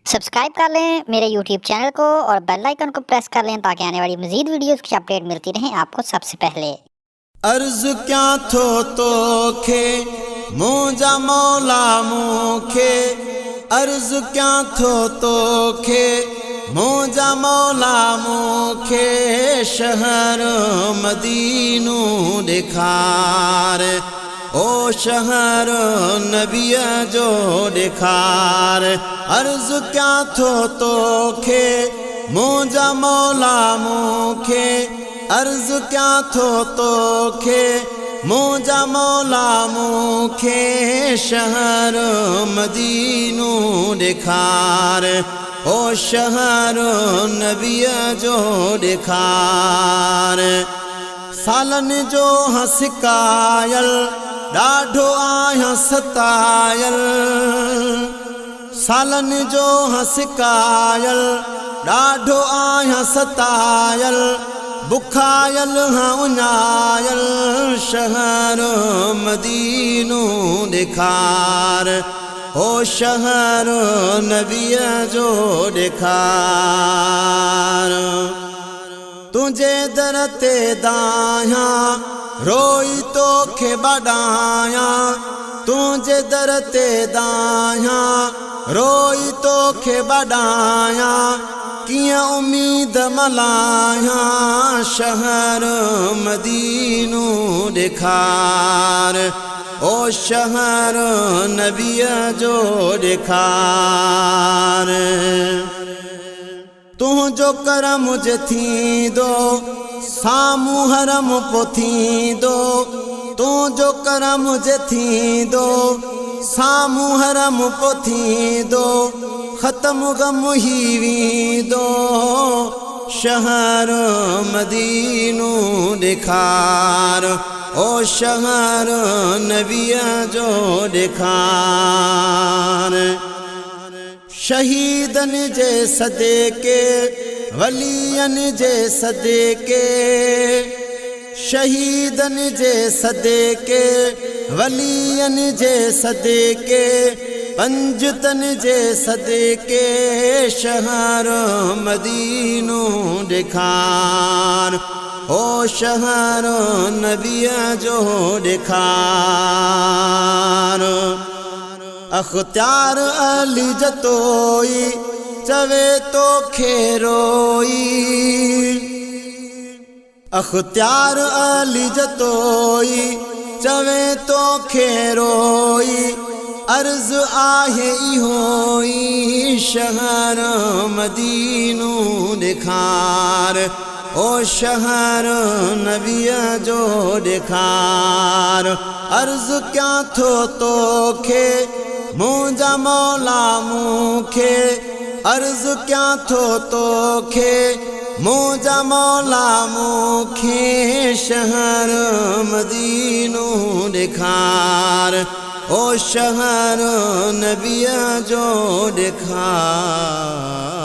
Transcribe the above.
Subscribe कर लें मेरे यूट्यूब चैनल को और बेल आइकन को प्रेस कर लें ताकि आने वाली मजीद वीडियोस की अपडेट मिलती रहें आपको सबसे पहले। अर्ज क्या थो तो खे मुझा मौला मुखे, अर्ज क्या थो तो खे मुझा मौला मुखे, शहर मदीनू दिखार ओ शहर नबिया जो दिखार। अर्ज क्या थो तो खे मुझा मौला मुखे, अर्ज क्या थो तो खे मुझा मौला मुखे, शहर मदीनू दिखार ओ शहर नबिया जो दिखार। सालन जो हसकायल ॾाढो आहियां सतायल, सालन जो हसकायल ॾाढो आहियां सतायल, बुखायल हाँ उञायल, शहर मदीनू दिखार ओ शहर नबिया जो दिखार। तुझे दर ते दाया रोई तो खे बडाया, तुझे दर ते दाया रोई तो खे बडाया, किया उम्मीद मलाया, शहर मदीनू दिखार ओ शहर नबिया जो दिखार। तू जो कर मुझे थी दो सामू हरम पोथी दो, तू जो कर मुझे थी दो सामू हरम पोथी दो, खत्म गम ही दो, शहर मदीनू दिखार ओ शहर नबिया जो दिखार। शहीदन जे सदेके वलियन जे सदेके, शहीदन जे सदेके वलियन जे सदेके, पंजतन जे सदेके, शहर मदीनू दिखार ओ शहर नबिया जो दिखार। अख्तियार अली जतोई चवे तो खेरोई, अख्तियार अली जतोई चवे तो खेरोई, अर्ज आहे इहोई, शहर मदीनू दिखार ओ शहर नबिया जो दिखार। अर्ज क्या थो तो खे मुझा मौला मुखे, अर्ज क्या थो तो खे मुझा मौला मुखे, शहर मदीनू दिखार ओ शहर नबिया जो दिखार।